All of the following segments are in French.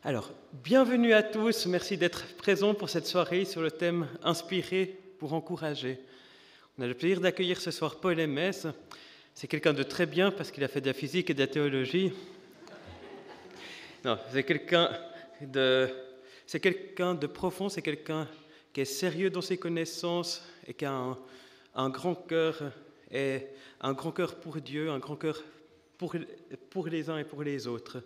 Alors, bienvenue à tous, merci d'être présents pour cette soirée sur le thème « Inspirer pour encourager ». On a le plaisir d'accueillir ce soir Paul Mess. C'est quelqu'un de très bien parce qu'il a fait de la physique et de la théologie. Non, c'est quelqu'un de profond, c'est quelqu'un qui est sérieux dans ses connaissances et qui a un grand cœur, et un grand cœur pour Dieu, un grand cœur pour les uns et pour les autres.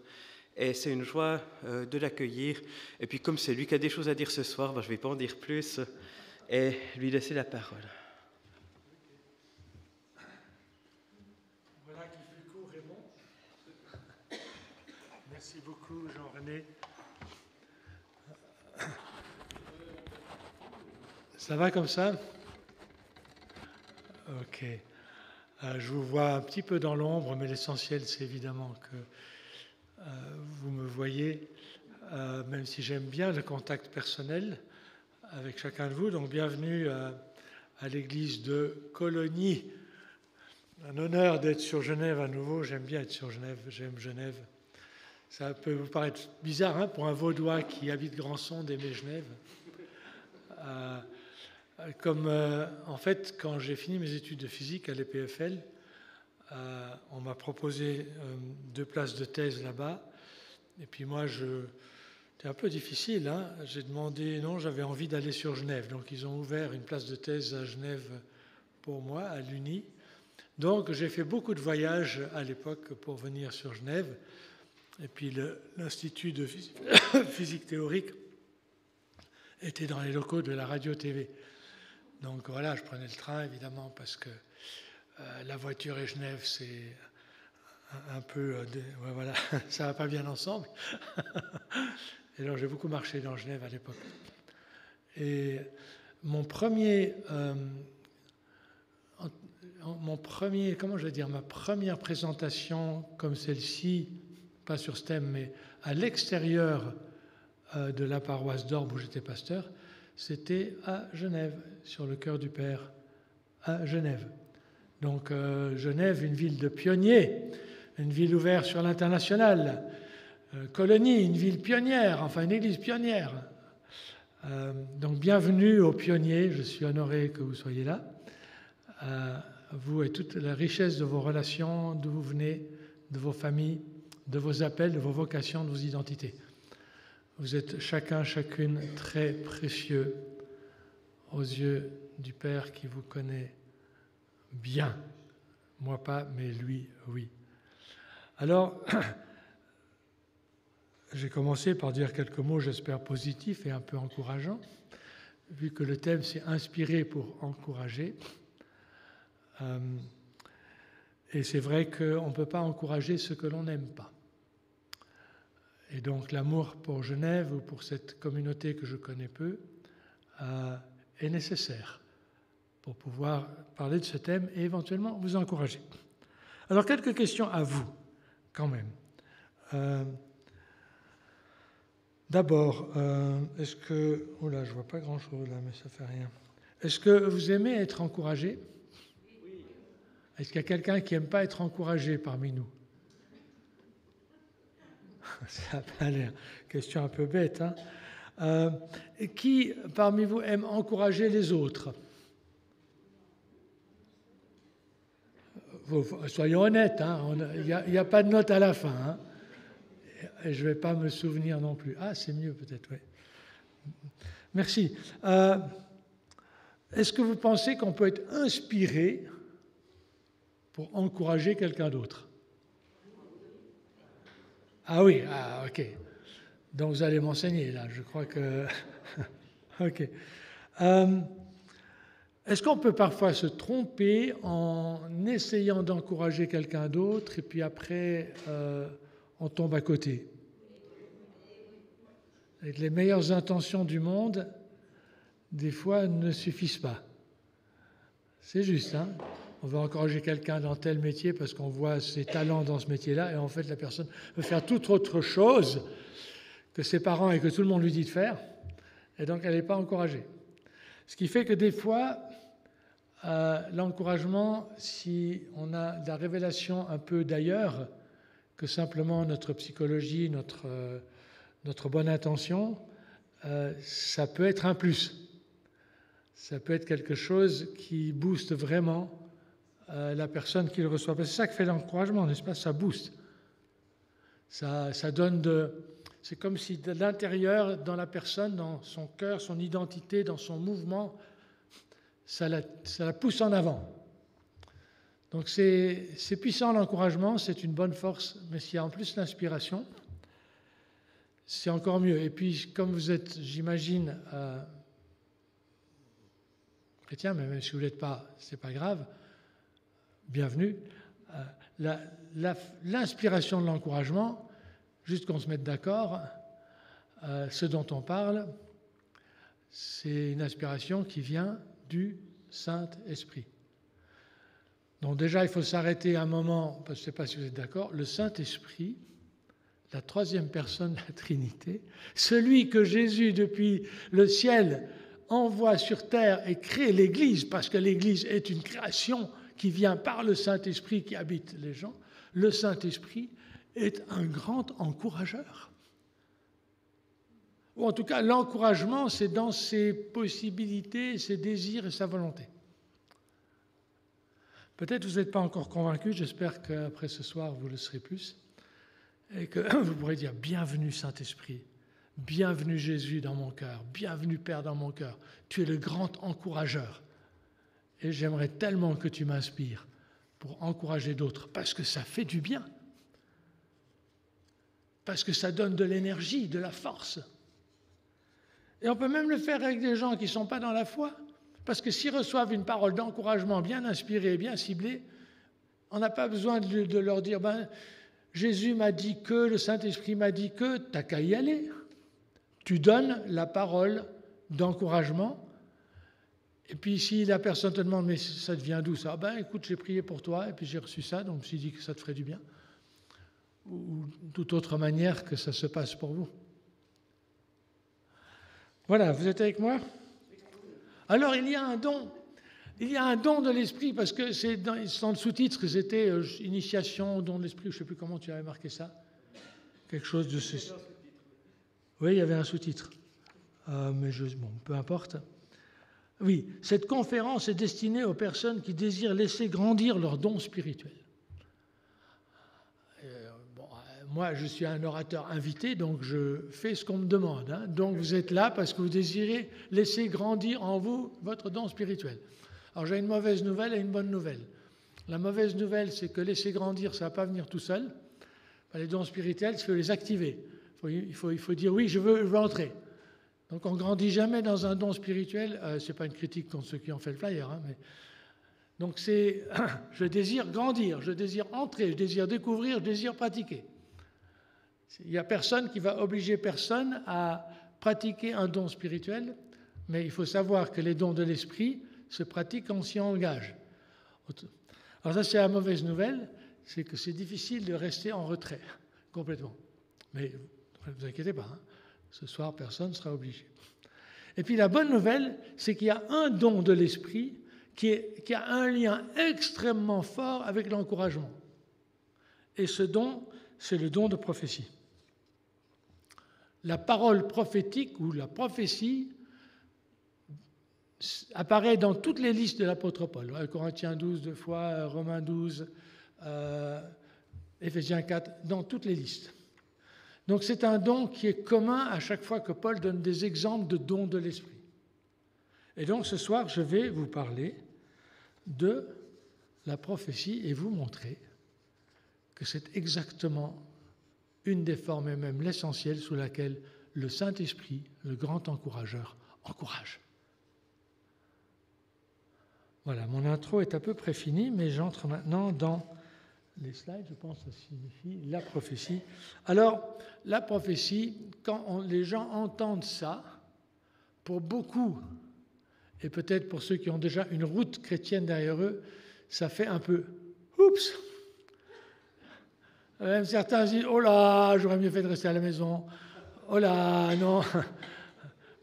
Et c'est une joie de l'accueillir. Et puis comme c'est lui qui a des choses à dire ce soir, je ne vais pas en dire plus et lui laisser la parole. Voilà qui fut court, Raymond. Merci beaucoup, Jean-René. Ça va comme ça? Ok. Je vous vois un petit peu dans l'ombre, mais l'essentiel, c'est évidemment que vous me voyez, même si j'aime bien le contact personnel avec chacun de vous. Donc, bienvenue à l'église de Colonie. Un honneur d'être sur Genève à nouveau. J'aime bien être sur Genève, j'aime Genève. Ça peut vous paraître bizarre pour un Vaudois qui habite Grandson d'aimer Genève. En fait, quand j'ai fini mes études de physique à l'EPFL, on m'a proposé 2 places de thèse là-bas. Et puis moi, c'était un peu difficile. J'ai demandé, non, j'avais envie d'aller sur Genève. Donc ils ont ouvert une place de thèse à Genève pour moi, à l'Uni. Donc j'ai fait beaucoup de voyages à l'époque pour venir sur Genève. Et puis l'Institut de physique théorique était dans les locaux de la radio-TV. Donc voilà, je prenais le train évidemment parce que la voiture et Genève, c'est un peu... voilà, ça va pas bien ensemble. Et alors j'ai beaucoup marché dans Genève à l'époque. Et ma première présentation comme celle-ci, pas sur ce thème, mais à l'extérieur de la paroisse d'Orbe où j'étais pasteur, c'était à Genève, sur le Cœur du Père, à Genève. Donc Genève, une ville de pionniers, une ville ouverte sur l'international. Colonie, une ville pionnière, enfin une église pionnière. Donc bienvenue aux pionniers, je suis honoré que vous soyez là. Vous et toute la richesse de vos relations, d'où vous venez, de vos familles, de vos appels, de vos vocations, de vos identités. Vous êtes chacun, chacune très précieux aux yeux du Père qui vous connaît bien. Moi pas, mais lui, oui. Alors, j'ai commencé par dire quelques mots, j'espère, positifs et un peu encourageants, vu que le thème, c'est « Inspirer pour encourager ». Et c'est vrai qu'on ne peut pas encourager ce que l'on n'aime pas. Et donc l'amour pour Genève ou pour cette communauté que je connais peu est nécessaire pour pouvoir parler de ce thème et éventuellement vous encourager. Alors quelques questions à vous, quand même. D'abord, est-ce que... Oula, je ne vois pas grand-chose là, mais ça ne fait rien. Est-ce que vous aimez être encouragé? Oui. Est-ce qu'il y a quelqu'un qui n'aime pas être encouragé parmi nous? Ça a l'air question un peu bête. Qui parmi vous aime encourager les autres? Soyons honnêtes, il n'y a pas de note à la fin. Et je ne vais pas me souvenir non plus. Ah, c'est mieux peut-être, oui. Merci. Est-ce que vous pensez qu'on peut être inspiré pour encourager quelqu'un d'autre? Ah oui, ok. Donc vous allez m'enseigner là, je crois que... ok. Est-ce qu'on peut parfois se tromper en essayant d'encourager quelqu'un d'autre et puis après on tombe à côté? Avec les meilleures intentions du monde, des fois, ne suffisent pas. C'est juste, on veut encourager quelqu'un dans tel métier parce qu'on voit ses talents dans ce métier-là et en fait, la personne veut faire toute autre chose que ses parents et que tout le monde lui dit de faire et donc elle n'est pas encouragée. Ce qui fait que des fois, l'encouragement, si on a de la révélation un peu d'ailleurs que simplement notre psychologie, notre bonne intention, ça peut être un plus. Ça peut être quelque chose qui booste vraiment la personne qui le reçoit. Parce que c'est ça que fait l'encouragement, n'est-ce pas? Ça booste. Ça donne c'est comme si de l'intérieur, dans la personne, dans son cœur, son identité, dans son mouvement, ça la pousse en avant. Donc c'est puissant l'encouragement, c'est une bonne force, mais s'il y a en plus l'inspiration, c'est encore mieux. Et puis, comme vous êtes, j'imagine, chrétien, mais même si vous ne l'êtes pas, ce n'est pas grave, bienvenue. L'inspiration de l'encouragement, juste qu'on se mette d'accord, ce dont on parle, c'est une inspiration qui vient du Saint-Esprit. Donc déjà, il faut s'arrêter un moment, parce que je ne sais pas si vous êtes d'accord, le Saint-Esprit, la troisième personne de la Trinité, celui que Jésus, depuis le ciel, envoie sur terre et crée l'Église, parce que l'Église est une création qui vient par le Saint-Esprit qui habite les gens, le Saint-Esprit est un grand encourageur. Ou en tout cas, l'encouragement, c'est dans ses possibilités, ses désirs et sa volonté. Peut-être vous n'êtes pas encore convaincu, j'espère qu'après ce soir, vous le serez plus, et que vous pourrez dire « Bienvenue Saint-Esprit, bienvenue Jésus dans mon cœur, bienvenue Père dans mon cœur, tu es le grand encourageur. Et j'aimerais tellement que tu m'inspires pour encourager d'autres, parce que ça fait du bien, parce que ça donne de l'énergie, de la force. Et on peut même le faire avec des gens qui ne sont pas dans la foi, parce que s'ils reçoivent une parole d'encouragement bien inspirée, bien ciblée, on n'a pas besoin de leur dire « Jésus m'a dit que, le Saint-Esprit m'a dit que », t'as qu'à y aller. Tu donnes la parole d'encouragement. Et puis si la personne te demande « Mais ça te vient d'où ça ?» Écoute, j'ai prié pour toi et puis j'ai reçu ça, donc je me suis dit que ça te ferait du bien. Ou toute autre manière que ça se passe pour vous. Voilà, vous êtes avec moi? Alors il y a un don. Il y a un don de l'esprit, parce que c'est dans le sous-titre que c'était initiation, don de l'esprit, je ne sais plus comment tu avais marqué ça. Quelque chose de ce... Oui, il y avait un sous-titre. Mais peu importe. Oui, cette conférence est destinée aux personnes qui désirent laisser grandir leur don spirituel. Moi, je suis un orateur invité, donc je fais ce qu'on me demande. Donc vous êtes là parce que vous désirez laisser grandir en vous votre don spirituel. Alors j'ai une mauvaise nouvelle et une bonne nouvelle. La mauvaise nouvelle, c'est que laisser grandir, ça ne va pas venir tout seul. Les dons spirituels, il faut les activer. Il faut dire oui, je veux entrer. Donc on ne grandit jamais dans un don spirituel. Ce n'est pas une critique contre ceux qui ont fait le flyer. Mais... Donc c'est, je désire grandir, je désire entrer, je désire découvrir, je désire pratiquer. Il n'y a personne qui va obliger personne à pratiquer un don spirituel, mais il faut savoir que les dons de l'esprit se pratiquent quand on s'y engage. Alors ça, c'est la mauvaise nouvelle, c'est que c'est difficile de rester en retrait, complètement. Mais ne vous inquiétez pas, ce soir, personne ne sera obligé. Et puis la bonne nouvelle, c'est qu'il y a un don de l'esprit qui a un lien extrêmement fort avec l'encouragement. Et ce don, c'est le don de prophétie. La parole prophétique ou la prophétie apparaît dans toutes les listes de l'apôtre Paul. Corinthiens 12 deux fois, Romains 12, Éphésiens 4, dans toutes les listes. Donc c'est un don qui est commun à chaque fois que Paul donne des exemples de dons de l'esprit. Et donc ce soir, je vais vous parler de la prophétie et vous montrer que c'est exactement une des formes et même l'essentiel sous laquelle le Saint-Esprit, le grand encourageur, encourage. Voilà, mon intro est à peu près finie, mais j'entre maintenant dans les slides, je pense que ça signifie la prophétie. Alors, la prophétie, quand les gens entendent ça, pour beaucoup, et peut-être pour ceux qui ont déjà une route chrétienne derrière eux, ça fait un peu « oups ». Même certains disent « oh là, j'aurais mieux fait de rester à la maison ». « Oh là, non ».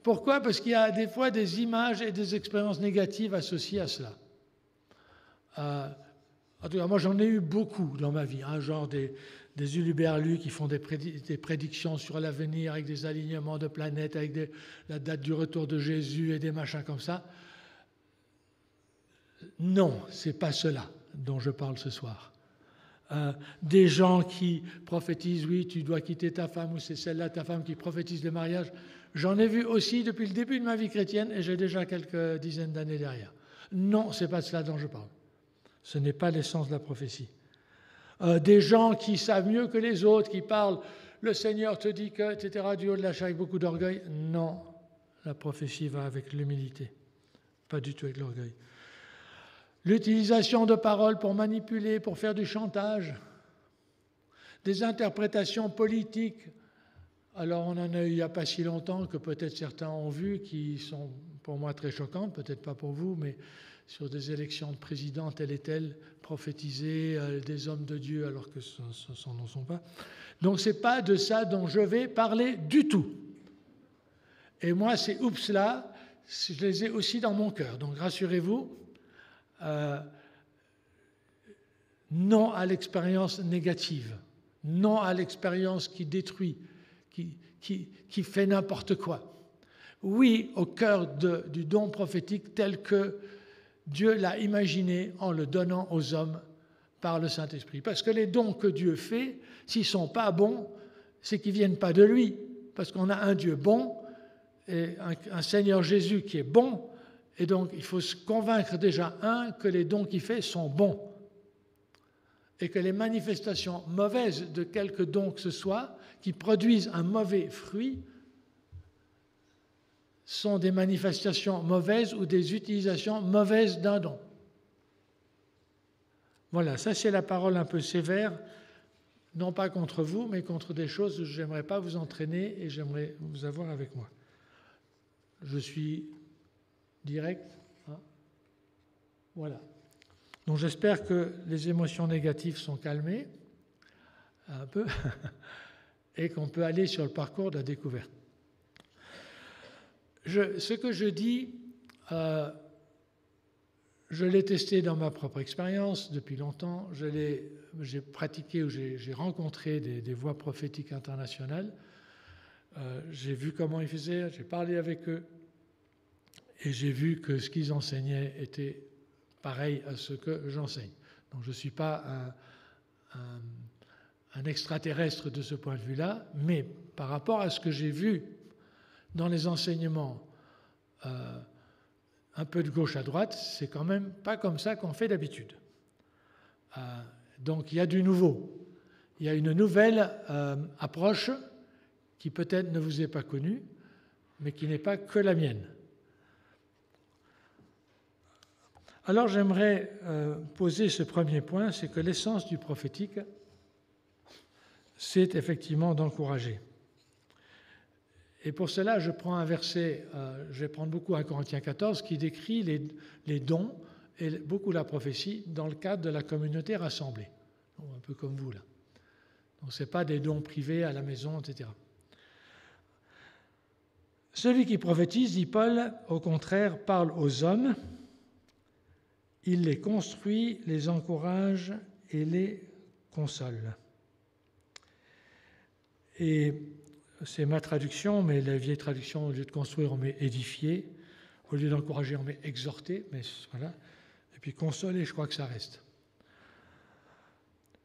Pourquoi ? Parce qu'il y a des fois des images et des expériences négatives associées à cela. En tout cas, moi j'en ai eu beaucoup dans ma vie, genre des des huluberlus qui font des prédictions sur l'avenir avec des alignements de planètes, avec la date du retour de Jésus et des machins comme ça. Non, ce n'est pas cela dont je parle ce soir. Des gens qui prophétisent, oui, tu dois quitter ta femme, ou c'est celle-là, ta femme, qui prophétise le mariage. J'en ai vu aussi depuis le début de ma vie chrétienne, et j'ai déjà quelques dizaines d'années derrière. Non, ce n'est pas de cela dont je parle. Ce n'est pas l'essence de la prophétie. Des gens qui savent mieux que les autres, qui parlent, le Seigneur te dit que, etc., du haut de la chair avec beaucoup d'orgueil. Non, la prophétie va avec l'humilité, pas du tout avec l'orgueil. L'utilisation de paroles pour manipuler, pour faire du chantage, des interprétations politiques. Alors on en a eu il n'y a pas si longtemps que peut-être certains ont vu, qui sont pour moi très choquantes, peut-être pas pour vous, mais sur des élections de président tel et tel, prophétiser des hommes de Dieu alors que ce n'en sont pas. Donc ce n'est pas de ça dont je vais parler du tout. Et moi, ces oups-là, je les ai aussi dans mon cœur. Donc rassurez-vous, non à l'expérience négative, non à l'expérience qui détruit, qui fait n'importe quoi. Oui, au cœur du don prophétique tel que Dieu l'a imaginé en le donnant aux hommes par le Saint-Esprit. Parce que les dons que Dieu fait, s'ils ne sont pas bons, c'est qu'ils ne viennent pas de lui. Parce qu'on a un Dieu bon et un Seigneur Jésus qui est bon. Et donc, il faut se convaincre déjà, que les dons qu'il fait sont bons. Et que les manifestations mauvaises de quelque don que ce soit, qui produisent un mauvais fruit, sont des manifestations mauvaises ou des utilisations mauvaises d'un don. Voilà, ça c'est la parole un peu sévère, non pas contre vous, mais contre des choses où je n'aimerais pas vous entraîner et j'aimerais vous avoir avec moi. Je suis direct. Voilà. Donc j'espère que les émotions négatives sont calmées, un peu, et qu'on peut aller sur le parcours de la découverte. Ce que je dis, je l'ai testé dans ma propre expérience depuis longtemps. J'ai pratiqué ou j'ai rencontré des voix prophétiques internationales. J'ai vu comment ils faisaient, j'ai parlé avec eux et j'ai vu que ce qu'ils enseignaient était pareil à ce que j'enseigne. Donc je ne suis pas un extraterrestre de ce point de vue-là, mais par rapport à ce que j'ai vu dans les enseignements un peu de gauche à droite, c'est quand même pas comme ça qu'on fait d'habitude. Donc il y a du nouveau. Il y a une nouvelle approche qui peut-être ne vous est pas connue, mais qui n'est pas que la mienne. Alors j'aimerais poser ce premier point, c'est que l'essence du prophétique, c'est effectivement d'encourager. Et pour cela, je prends un verset, je vais prendre beaucoup 1 Corinthiens 14, qui décrit les dons et beaucoup la prophétie dans le cadre de la communauté rassemblée. Donc, un peu comme vous là. Donc ce n'est pas des dons privés à la maison, etc. Celui qui prophétise, dit Paul, au contraire, parle aux hommes, il les construit, les encourage et les console. Et c'est ma traduction, mais la vieille traduction, au lieu de construire, on met édifier, au lieu d'encourager, on met exhorter, mais voilà. Et puis consoler, je crois que ça reste.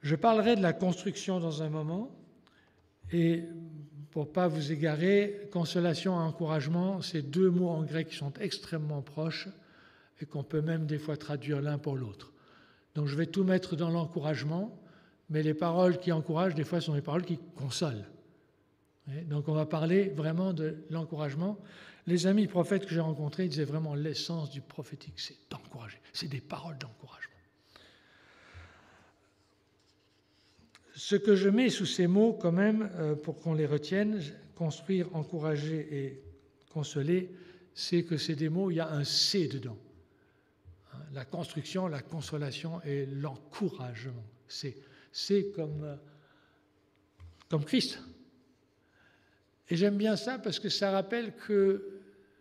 Je parlerai de la construction dans un moment, et pour ne pas vous égarer, consolation et encouragement, c'est deux mots en grec qui sont extrêmement proches et qu'on peut même des fois traduire l'un pour l'autre. Donc je vais tout mettre dans l'encouragement, mais les paroles qui encouragent, des fois, sont les paroles qui consolent. Donc on va parler vraiment de l'encouragement. Les amis prophètes que j'ai rencontrés disaient vraiment l'essence du prophétique, c'est d'encourager, c'est des paroles d'encouragement. Ce que je mets sous ces mots quand même, pour qu'on les retienne, construire, encourager et consoler, c'est que c'est des mots, il y a un « C » dedans. La construction, la consolation et l'encouragement. C'est comme Christ. Et j'aime bien ça parce que ça rappelle que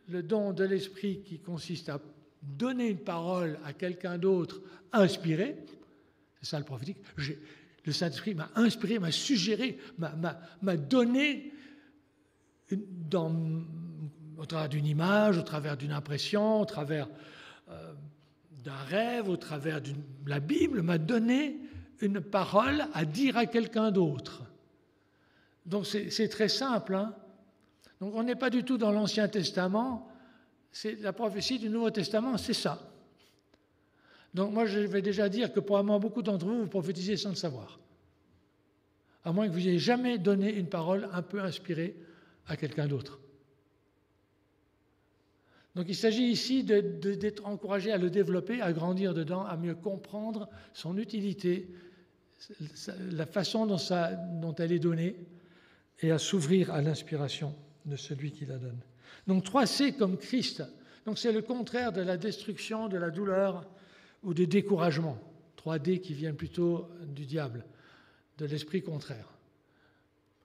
le don de l'esprit qui consiste à donner une parole à quelqu'un d'autre inspiré, c'est ça le prophétique. Le Saint-Esprit m'a inspiré, m'a suggéré, m'a donné, au travers d'une image, au travers d'une impression, au travers d'un rêve, au travers de la Bible, m'a donné une parole à dire à quelqu'un d'autre. Donc c'est très simple. Hein. Donc on n'est pas du tout dans l'Ancien Testament. C'est la prophétie du Nouveau Testament, c'est ça. Donc moi je vais déjà dire que probablement beaucoup d'entre vous, vous prophétisez sans le savoir. À moins que vous n'ayez jamais donné une parole un peu inspirée à quelqu'un d'autre. Donc il s'agit ici d'être encouragé à le développer, à grandir dedans, à mieux comprendre son utilité, la façon dont elle est donnée, et à s'ouvrir à l'inspiration de celui qui la donne. Donc 3C comme Christ. Donc c'est le contraire de la destruction, de la douleur ou du découragement. 3D qui vient plutôt du diable, de l'esprit contraire.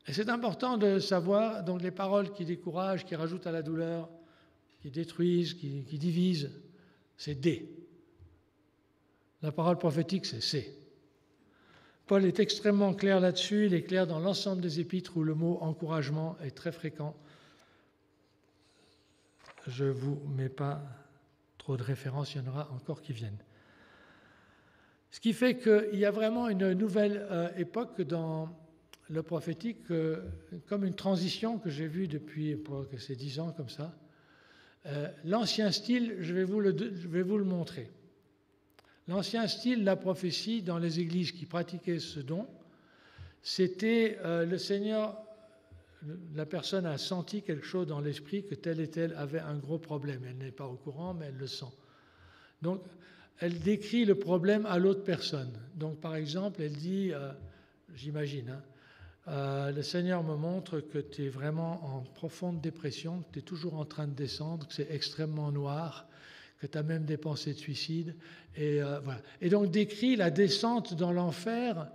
Et c'est important de savoir donc les paroles qui découragent, qui rajoutent à la douleur, qui détruisent, qui divisent, c'est D. La parole prophétique, c'est C. Paul est extrêmement clair là-dessus, il est clair dans l'ensemble des épîtres où le mot encouragement est très fréquent. Je ne vous mets pas trop de références, il y en aura encore qui viennent. Ce qui fait qu'il y a vraiment une nouvelle époque dans le prophétique, comme une transition que j'ai vue depuis ces 10 ans comme ça. L'ancien style, je vais vous le montrer. L'ancien style, la prophétie dans les églises qui pratiquaient ce don, c'était le Seigneur, la personne a senti quelque chose dans l'esprit que tel et tel avait un gros problème. Elle n'est pas au courant, mais elle le sent. Donc, elle décrit le problème à l'autre personne. Donc, par exemple, elle dit, j'imagine, le Seigneur me montre que tu es vraiment en profonde dépression, que tu es toujours en train de descendre, que c'est extrêmement noir, que tu as même des pensées de suicide. Et, voilà. Et donc décrit la descente dans l'enfer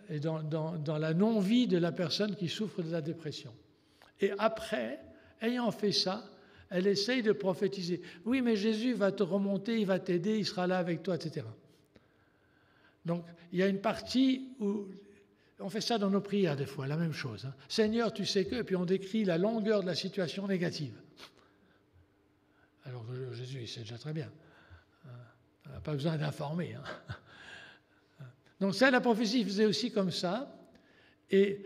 et dans la non-vie de la personne qui souffre de la dépression. Et après, ayant fait ça, elle essaye de prophétiser. Oui, mais Jésus va te remonter, il va t'aider, il sera là avec toi, etc. Donc, il y a une partie où on fait ça dans nos prières des fois, la même chose. Hein. Seigneur, tu sais que, et puis on décrit la longueur de la situation négative. Alors que Jésus, il sait déjà très bien. On n'a pas besoin d'informer. Hein. Donc ça, la prophétie faisait aussi comme ça. Et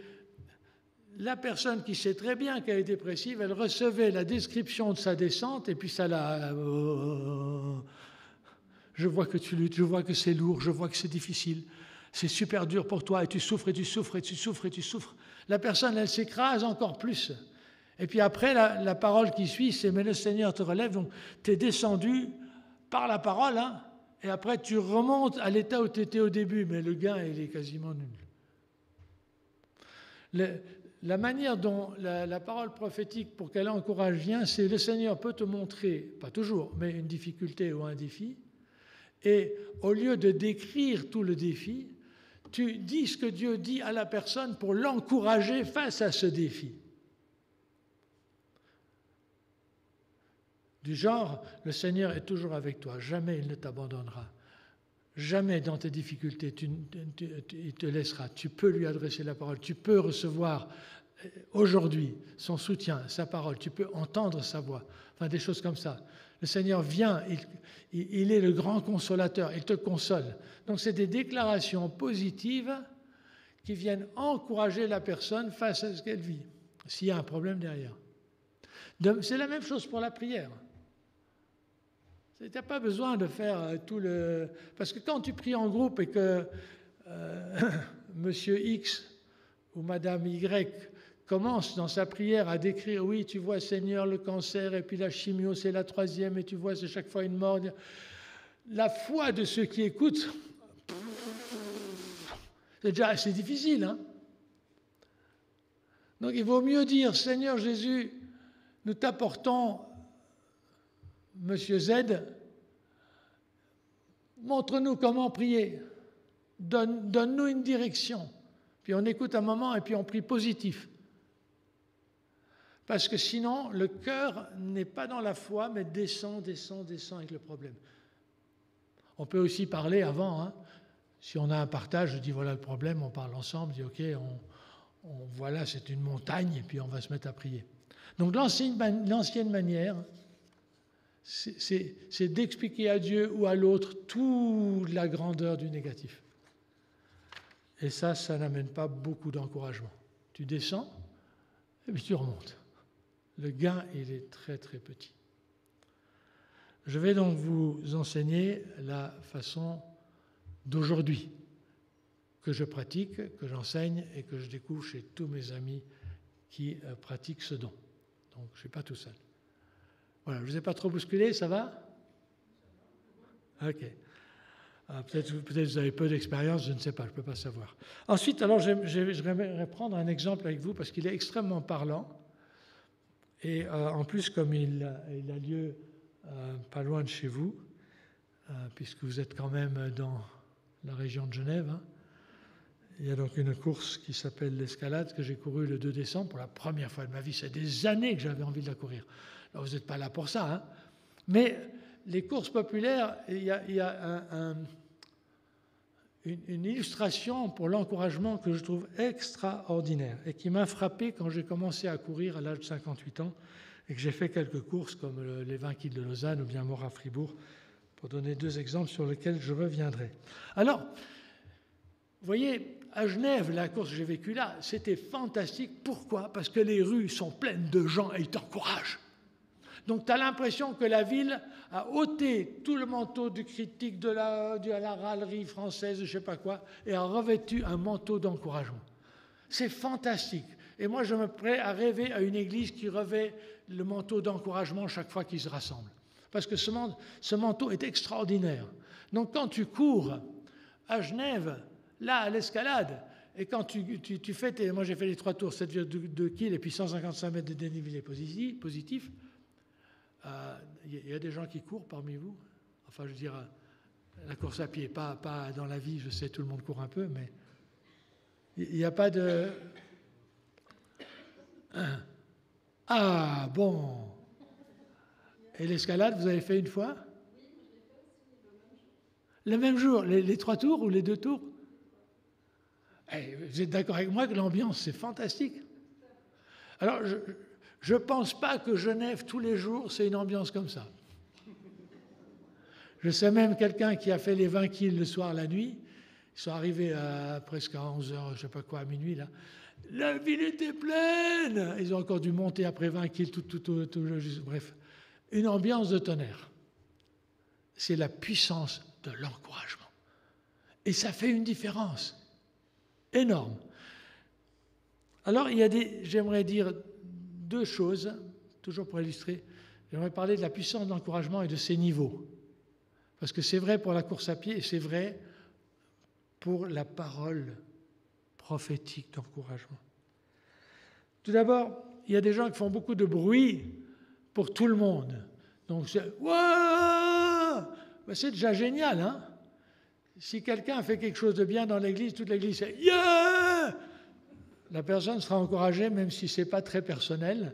la personne qui sait très bien qu'elle est dépressive, elle recevait la description de sa descente, et puis ça la... je vois que tu luttes, je vois que c'est lourd, je vois que c'est difficile. C'est super dur pour toi, et tu souffres, et tu souffres, et tu souffres, et tu souffres. La personne, elle s'écrase encore plus. Et puis après, la parole qui suit, c'est « Mais le Seigneur te relève ». Donc, tu es descendu par la parole, hein, et après, tu remontes à l'état où tu étais au début, mais le gain, il est quasiment nul. La manière dont la parole prophétique, pour qu'elle encourage, vient, c'est le Seigneur peut te montrer, pas toujours, mais une difficulté ou un défi, et au lieu de décrire tout le défi, tu dis ce que Dieu dit à la personne pour l'encourager face à ce défi. Du genre, le Seigneur est toujours avec toi, jamais il ne t'abandonnera. Jamais dans tes difficultés, il te laissera. Tu peux lui adresser la parole, tu peux recevoir aujourd'hui son soutien, sa parole, tu peux entendre sa voix, enfin des choses comme ça. Le Seigneur vient, il est le grand consolateur, il te console. Donc c'est des déclarations positives qui viennent encourager la personne face à ce qu'elle vit, s'il y a un problème derrière. C'est la même chose pour la prière. Tu n'as pas besoin de faire tout le... Parce que quand tu pries en groupe et que Monsieur X ou Madame Y commence dans sa prière à décrire, oui, tu vois, Seigneur, le cancer, et puis la chimio, c'est la 3e, et tu vois, c'est chaque fois une mort. La foi de ceux qui écoutent, c'est déjà assez difficile. Hein. Donc il vaut mieux dire, Seigneur Jésus, nous t'apportons Monsieur Z, montre-nous comment prier, donne-nous une direction. Puis on écoute un moment et puis on prie positif. Parce que sinon, le cœur n'est pas dans la foi, mais descend avec le problème. On peut aussi parler avant, hein. Si on a un partage, je dis voilà le problème, on parle ensemble, je dis ok, voilà, c'est une montagne, et puis on va se mettre à prier. Donc l'ancienne manière, c'est d'expliquer à Dieu ou à l'autre toute la grandeur du négatif. Et ça n'amène pas beaucoup d'encouragement. Tu descends, et puis tu remontes. Le gain, il est très très petit. Je vais donc vous enseigner la façon d'aujourd'hui que je pratique, que j'enseigne et que je découvre chez tous mes amis qui pratiquent ce don. Donc je ne suis pas tout seul. Voilà, je ne vous ai pas trop bousculé, ça va? Ok. Peut-être vous avez peu d'expérience, je ne sais pas, je ne peux pas savoir. Ensuite, alors, je vais prendre un exemple avec vous parce qu'il est extrêmement parlant. Et en plus, comme il a lieu pas loin de chez vous, puisque vous êtes quand même dans la région de Genève, hein, il y a donc une course qui s'appelle l'Escalade que j'ai courue le 2 décembre pour la première fois de ma vie. C'est des années que j'avais envie de la courir. Alors, vous n'êtes pas là pour ça, hein, mais les courses populaires, il y a une illustration pour l'encouragement que je trouve extraordinaire et qui m'a frappé quand j'ai commencé à courir à l'âge de 58 ans et que j'ai fait quelques courses comme les 20 km de Lausanne ou bien Mort-à-Fribourg, pour donner deux exemples sur lesquels je reviendrai. Alors, vous voyez, à Genève, la course que j'ai vécue là, c'était fantastique. Pourquoi? Parce que les rues sont pleines de gens et ils t'encouragent. Donc, tu as l'impression que la ville a ôté tout le manteau du critique de la râlerie française, je ne sais pas quoi, et a revêtu un manteau d'encouragement. C'est fantastique. Et moi, je me prête à rêver à une église qui revêt le manteau d'encouragement chaque fois qu'ils se rassemblent. Parce que ce manteau est extraordinaire. Donc, quand tu cours à Genève, là, à l'Escalade, et quand tu fais, moi j'ai fait les 3 tours, 7,2 km et puis 155 mètres de dénivelé positif, il y a des gens qui courent parmi vous. Enfin, je veux dire, la course à pied, pas dans la vie, je sais, tout le monde court un peu, mais il n'y a pas de... Ah, bon. Et l'escalade, vous avez fait une fois? Le même jour, les 3 tours ou les 2 tours? Vous êtes d'accord avec moi que l'ambiance, c'est fantastique. Alors, je ne pense pas que Genève, tous les jours, c'est une ambiance comme ça. Je sais même quelqu'un qui a fait les 20 km le soir, la nuit. Ils sont arrivés presque à 11h, je ne sais pas quoi, à minuit, là. La ville était pleine. Ils ont encore dû monter après 20 km, bref. Une ambiance de tonnerre. C'est la puissance de l'encouragement. Et ça fait une différence énorme. Alors, j'aimerais dire 2 choses, toujours pour illustrer. J'aimerais parler de la puissance de l'encouragement et de ses niveaux. Parce que c'est vrai pour la course à pied et c'est vrai pour la parole prophétique d'encouragement. Tout d'abord, il y a des gens qui font beaucoup de bruit pour tout le monde. Donc, c'est « Wouah !» Ben, c'est déjà génial, hein? Si quelqu'un fait quelque chose de bien dans l'église, toute l'église c'est « Yeah !» La personne sera encouragée, même si ce n'est pas très personnel.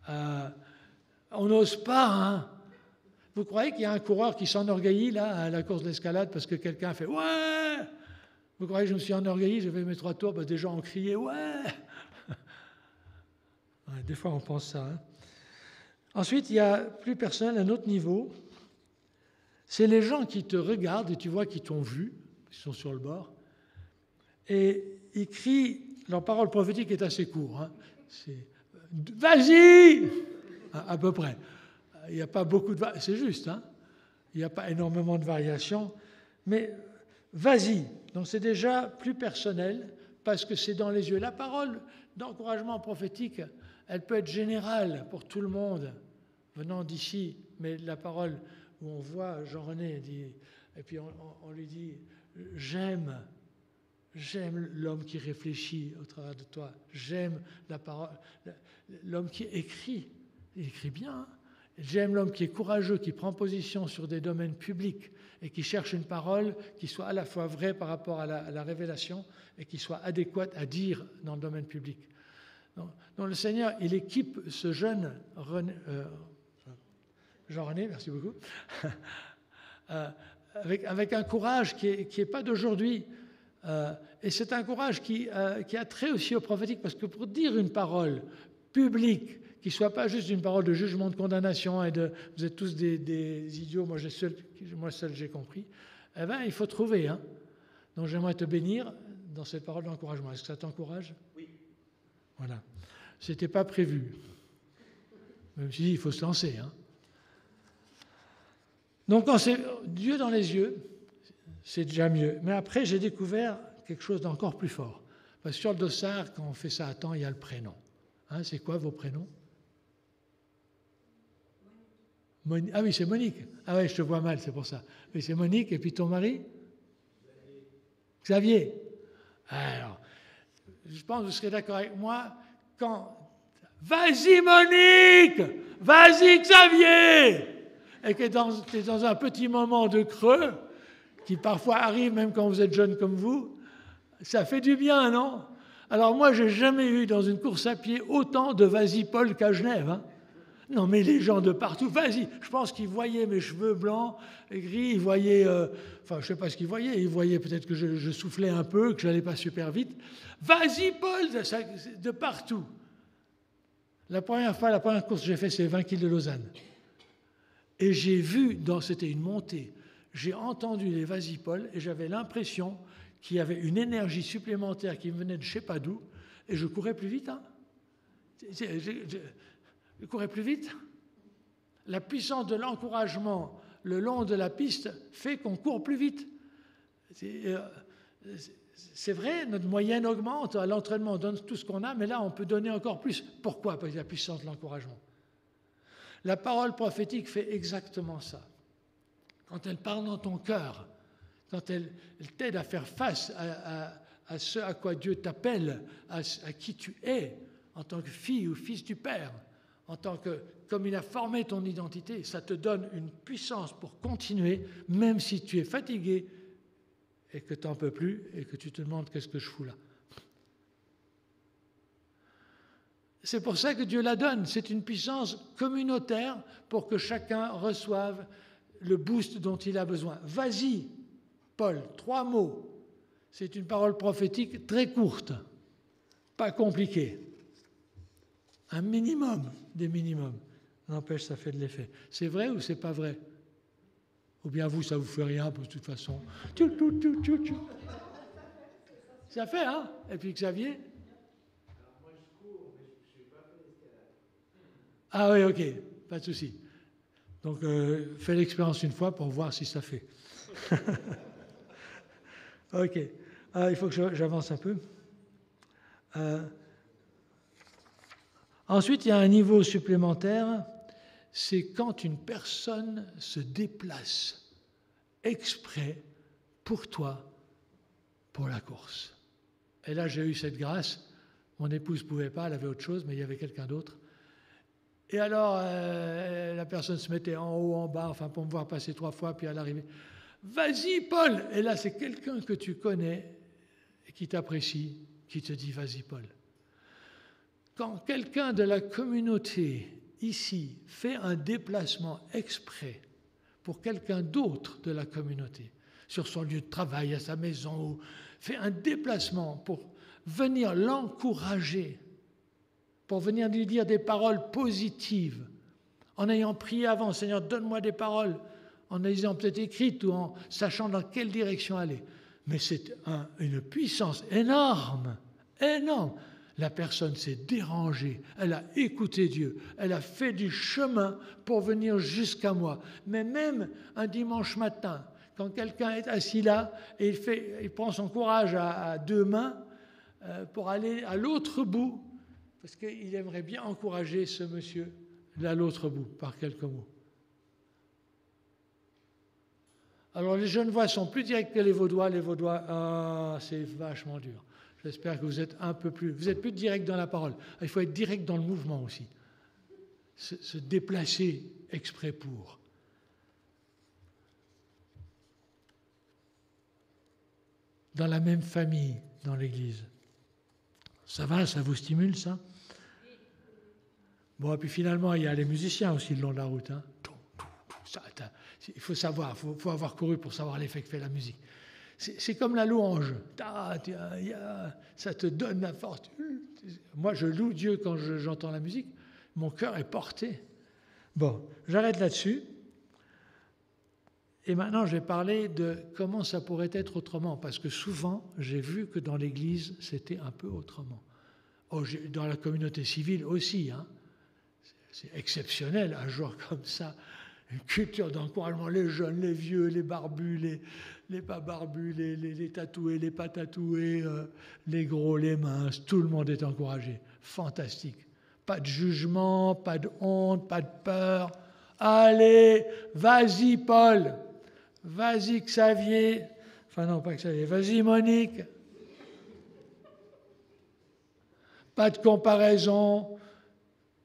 On n'ose pas, hein? Vous croyez qu'il y a un coureur qui s'enorgueillit là à la course d'escalade parce que quelqu'un fait « Ouais !» Vous croyez que je me suis enorgueilli, j'ai fait mes 3 tours, des gens ont crié « Ouais !» Des fois on pense ça. Hein. Ensuite, il y a plus personnel, un autre niveau. C'est les gens qui te regardent et tu vois qu'ils t'ont vu, ils sont sur le bord, et ils crient, leur parole prophétique est assez courte. Hein. C'est « Vas-y !» à peu près. Il n'y a pas beaucoup de... C'est juste, hein. Il n'y a pas énormément de variations, mais vas-y. Donc c'est déjà plus personnel, parce que c'est dans les yeux. La parole d'encouragement prophétique, elle peut être générale pour tout le monde, venant d'ici, mais la parole où on voit Jean-René, dit, et puis on lui dit « J'aime l'homme qui réfléchit au travers de toi, j'aime la parole, l'homme qui écrit, il écrit bien, hein. J'aime l'homme qui est courageux, qui prend position sur des domaines publics et qui cherche une parole qui soit à la fois vraie par rapport à la révélation et qui soit adéquate à dire dans le domaine public. Donc le Seigneur, il équipe ce jeune Jean-René, merci beaucoup, avec un courage qui est pas d'aujourd'hui. Et c'est un courage qui a trait aussi au prophétique, parce que pour dire une parole publique, qui ne soit pas juste une parole de jugement, de condamnation, et de « vous êtes tous des idiots, moi seul j'ai compris », eh bien, il faut trouver. Hein. Donc j'aimerais te bénir dans cette parole d'encouragement. Est-ce que ça t'encourage? Oui. Voilà. Ce n'était pas prévu. Même si il faut se lancer. Hein. Donc quand c'est Dieu dans les yeux, c'est déjà mieux. Mais après, j'ai découvert quelque chose d'encore plus fort. Parce que sur le dossard, quand on fait ça à temps, il y a le prénom. Hein, c'est quoi vos prénoms? Ah oui, c'est Monique. Ah oui, je te vois mal, c'est pour ça. Oui, c'est Monique, et puis ton mari? Xavier. Alors, je pense que vous serez d'accord avec moi, quand... Vas-y Monique! Vas-y Xavier! Et que tu es dans un petit moment de creux, qui parfois arrive même quand vous êtes jeune comme vous, ça fait du bien, non? Alors moi, je n'ai jamais eu dans une course à pied autant de vas-y Paul qu'à Genève. Hein. Non, mais les gens de partout, vas-y. Je pense qu'ils voyaient mes cheveux blancs et gris, ils voyaient, enfin, je ne sais pas ce qu'ils voyaient, ils voyaient peut-être que je soufflais un peu, que je n'allais pas super vite. Vas-y, Paul, ça, de partout. La première course que j'ai faite, c'est 20 km de Lausanne. Et j'ai vu, c'était une montée, j'ai entendu les vas-y, Paul, et j'avais l'impression qu'il y avait une énergie supplémentaire qui me venait de je ne sais pas d'où, et je courais plus vite. Hein. Je courais plus vite. La puissance de l'encouragement le long de la piste fait qu'on court plus vite. C'est vrai, notre moyenne augmente, à l'entraînement on donne tout ce qu'on a, mais là on peut donner encore plus. Pourquoi? Parce que la puissance de l'encouragement. La parole prophétique fait exactement ça. Quand elle parle dans ton cœur, quand elle t'aide à faire face à ce à quoi Dieu t'appelle, à qui tu es, en tant que fille ou fils du Père, en tant que, comme il a formé ton identité, ça te donne une puissance pour continuer, même si tu es fatigué et que tu n'en peux plus et que tu te demandes qu'est-ce que je fous là. C'est pour ça que Dieu la donne. C'est une puissance communautaire pour que chacun reçoive le boost dont il a besoin. Vas-y, Paul, 3 mots. C'est une parole prophétique très courte, pas compliquée. Un minimum des minimums. N'empêche, ça fait de l'effet. C'est vrai ou c'est pas vrai? Ou bien vous, ça vous fait rien, de toute façon. Ça fait, hein? Et puis Xavier? Alors moi je cours, mais je ne suis pas fait l'escalade. Ah oui, ok, pas de souci. Donc, fais l'expérience une fois pour voir si ça fait. Ok. Il faut que j'avance un peu. Ensuite, il y a un niveau supplémentaire, c'est quand une personne se déplace exprès pour toi, pour la course. Et là, j'ai eu cette grâce. Mon épouse ne pouvait pas, elle avait autre chose, mais il y avait quelqu'un d'autre. Et alors, la personne se mettait en haut, en bas, enfin, pour me voir passer 3 fois, puis à l'arrivée, « Vas-y, Paul !» Et là, c'est quelqu'un que tu connais, et qui t'apprécie, qui te dit « Vas-y, Paul !» Quand quelqu'un de la communauté, ici, fait un déplacement exprès pour quelqu'un d'autre de la communauté, sur son lieu de travail, à sa maison, ou fait un déplacement pour venir l'encourager, pour venir lui dire des paroles positives, en ayant prié avant, Seigneur, donne-moi des paroles, en les ayant peut-être écrites ou en sachant dans quelle direction aller. Mais c'est une puissance énorme, énorme. La personne s'est dérangée, elle a écouté Dieu, elle a fait du chemin pour venir jusqu'à moi. Mais même un dimanche matin, quand quelqu'un est assis là et il prend son courage à 2 mains pour aller à l'autre bout, parce qu'il aimerait bien encourager ce monsieur à l'autre bout, par quelques mots. Alors les Genevois sont plus directs que les Vaudois. Les Vaudois, c'est vachement dur. J'espère que vous êtes un peu plus... Vous êtes plus direct dans la parole. Il faut être direct dans le mouvement aussi. Se déplacer exprès pour. Dans la même famille, dans l'Église. Ça va, ça vous stimule, ça? Bon, et puis finalement, il y a les musiciens aussi le long de la route. Hein. Il faut savoir, il faut avoir couru pour savoir l'effet que fait la musique. C'est comme la louange. Ça te donne la force. Moi, je loue Dieu quand j'entends la musique. Mon cœur est porté. Bon, j'arrête là-dessus. Et maintenant, je vais parler de comment ça pourrait être autrement. Parce que souvent, j'ai vu que dans l'Église, c'était un peu autrement. Dans la communauté civile aussi. Hein. C'est exceptionnel, un jour comme ça. Une culture d'encouragement. Les jeunes, les vieux, les barbus, les pas barbus, les tatoués, les pas tatoués, les gros, les minces. Tout le monde est encouragé. Fantastique. Pas de jugement, pas de honte, pas de peur. Allez, vas-y Paul, vas-y Xavier, enfin non pas Xavier, vas-y Monique. Pas de comparaison.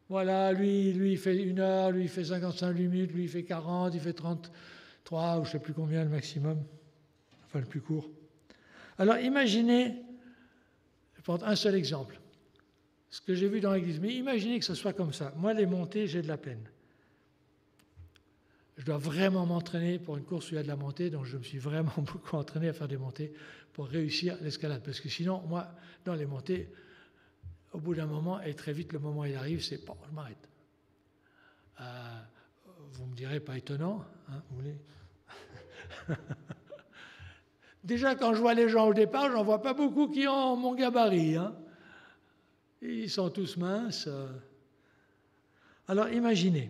Voilà, lui il fait 1 heure, lui il fait 55 minutes, lui il fait 40, il fait 33, ou je ne sais plus combien le maximum, enfin le plus court. Alors imaginez, je vais prendre un seul exemple. Ce que j'ai vu dans l'Église. Mais imaginez que ce soit comme ça. Moi, les montées, j'ai de la peine. Je dois vraiment m'entraîner pour une course où il y a de la montée, donc je me suis vraiment beaucoup entraîné à faire des montées pour réussir l'escalade. Parce que sinon, moi, dans les montées, au bout d'un moment, et très vite, le moment il arrive, c'est bon, je m'arrête. Vous me direz, pas étonnant, hein, vous voulez. Déjà, quand je vois les gens au départ, j'en vois pas beaucoup qui ont mon gabarit, hein. Ils sont tous minces. Alors imaginez,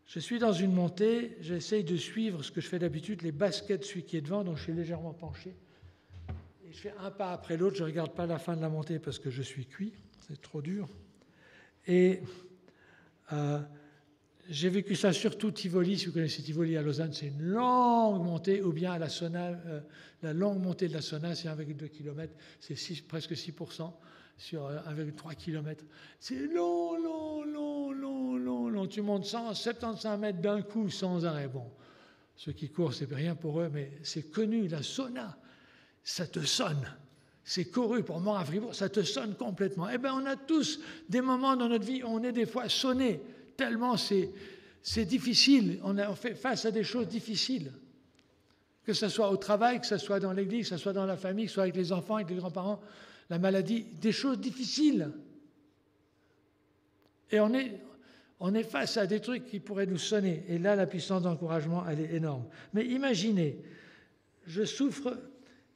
je suis dans une montée, j'essaye de suivre ce que je fais d'habitude, les baskets de celui qui est devant, donc je suis légèrement penché. Et je fais un pas après l'autre, je ne regarde pas la fin de la montée parce que je suis cuit, c'est trop dur. Et j'ai vécu ça surtout Tivoli, si vous connaissez Tivoli à Lausanne, c'est une longue montée, ou bien à la Sona, la longue montée de la Sona, c'est 1,2 km, c'est presque 6%. Sur 1,3 km. C'est long. Tu montes 175 mètres d'un coup sans arrêt. Bon, ceux qui courent, c'est rien pour eux, mais c'est connu, la Sona, ça te sonne. C'est couru pour moi à Fribourg, ça te sonne complètement. Eh bien, on a tous des moments dans notre vie où on est des fois sonné, tellement c'est difficile. On fait face à des choses difficiles. Que ce soit au travail, que ce soit dans l'église, que ce soit dans la famille, que ce soit avec les enfants, avec les grands-parents, la maladie, des choses difficiles. Et on est face à des trucs qui pourraient nous sonner. Et là, la puissance d'encouragement, elle est énorme. Mais imaginez, je souffre,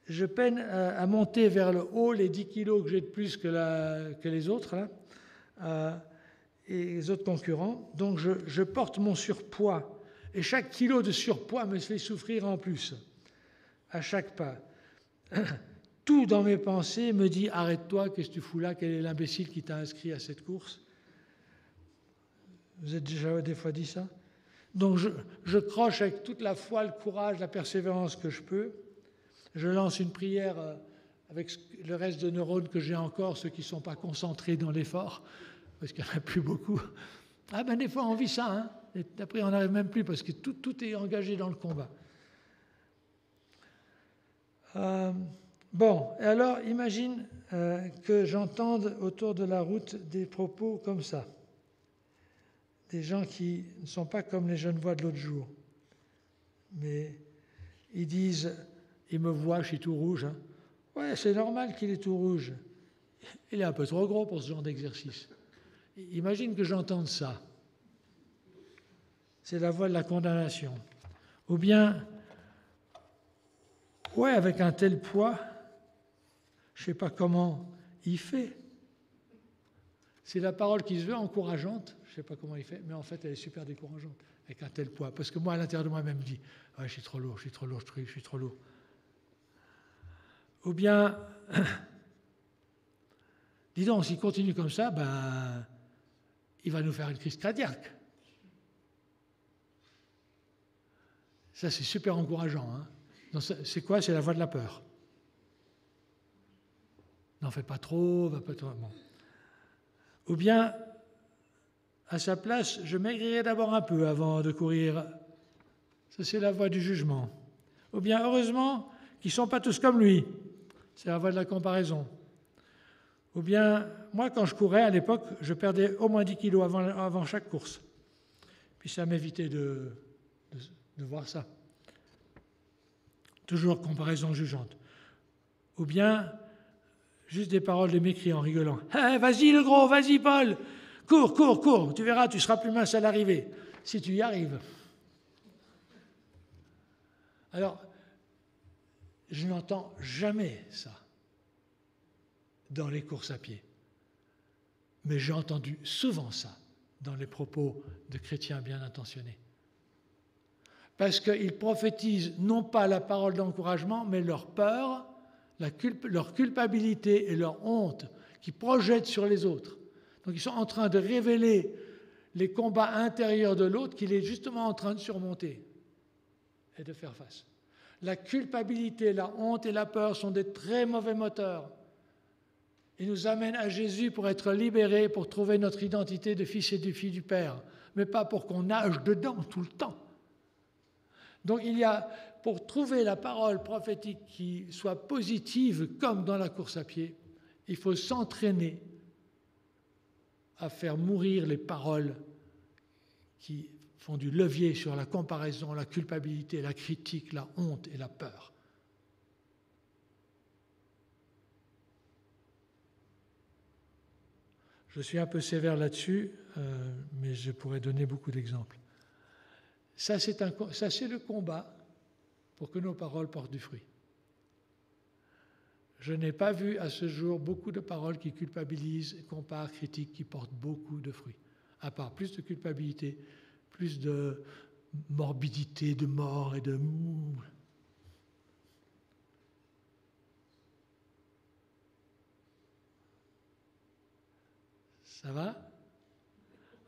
je peine à monter vers le haut les 10 kilos que j'ai de plus que les autres, là, et les autres concurrents. Donc, je porte mon surpoids. Et chaque kilo de surpoids me fait souffrir en plus, à chaque pas. Tout dans mes pensées me dit « Arrête-toi, qu'est-ce que tu fous là? Quel est l'imbécile qui t'a inscrit à cette course ?» Vous êtes déjà des fois dit ça? Donc je croche avec toute la foi, le courage, la persévérance que je peux. Je lance une prière avec le reste de neurones que j'ai encore, ceux qui ne sont pas concentrés dans l'effort, parce qu'il n'y en a plus beaucoup. Ah ben des fois on vit ça, hein. Et après on n'arrive même plus parce que tout est engagé dans le combat. Bon, et alors imagine que j'entende autour de la route des propos comme ça. Des gens qui ne sont pas comme les jeunes voix de l'autre jour. Mais ils disent, ils me voient, je suis tout rouge. Hein. Ouais, c'est normal qu'il est tout rouge. Il est un peu trop gros pour ce genre d'exercice. Imagine que j'entende ça. C'est la voix de la condamnation. Ou bien, ouais, avec un tel poids, je ne sais pas comment il fait. C'est la parole qui se veut encourageante, je ne sais pas comment il fait, mais en fait, elle est super décourageante, avec un tel poids. Parce que moi, à l'intérieur de moi-même, je dis, ouais, je suis trop lourd. Ou bien, dis donc, s'il continue comme ça, ben, il va nous faire une crise cardiaque. Ça, c'est super encourageant. Hein. C'est quoi? C'est la voix de la peur. N'en fais pas trop, va pas trop. Bon. Ou bien, à sa place, je maigrirai d'abord un peu avant de courir. Ça, c'est la voix du jugement. Ou bien, heureusement, qu'ils ne sont pas tous comme lui. C'est la voix de la comparaison. Ou bien, moi, quand je courais à l'époque, je perdais au moins 10 kilos avant chaque course. Puis ça m'évitait de voir ça. Toujours comparaison jugeante. Ou bien, juste des paroles de mépris en rigolant. Hey, vas-y le gros, vas-y Paul, cours, cours, cours, tu verras, tu seras plus mince à l'arrivée, si tu y arrives. Alors, je n'entends jamais ça dans les courses à pied. Mais j'ai entendu souvent ça dans les propos de chrétiens bien intentionnés. Parce qu'ils prophétisent non pas la parole d'encouragement, mais leur peur, leur culpabilité et leur honte qu'ils projettent sur les autres. Donc ils sont en train de révéler les combats intérieurs de l'autre qu'il est justement en train de surmonter et de faire face. La culpabilité, la honte et la peur sont des très mauvais moteurs. Ils nous amènent à Jésus pour être libérés, pour trouver notre identité de fils et de fille du Père, mais pas pour qu'on nage dedans tout le temps. Donc il y a, pour trouver la parole prophétique qui soit positive, comme dans la course à pied, il faut s'entraîner à faire mourir les paroles qui font du levier sur la comparaison, la culpabilité, la critique, la honte et la peur. Je suis un peu sévère là-dessus, mais je pourrais donner beaucoup d'exemples. Ça, c'est le combat pour que nos paroles portent du fruit. Je n'ai pas vu à ce jour beaucoup de paroles qui culpabilisent, comparent, critiquent, qui portent beaucoup de fruits. À part plus de culpabilité, plus de morbidité, de mort et de... Ça va?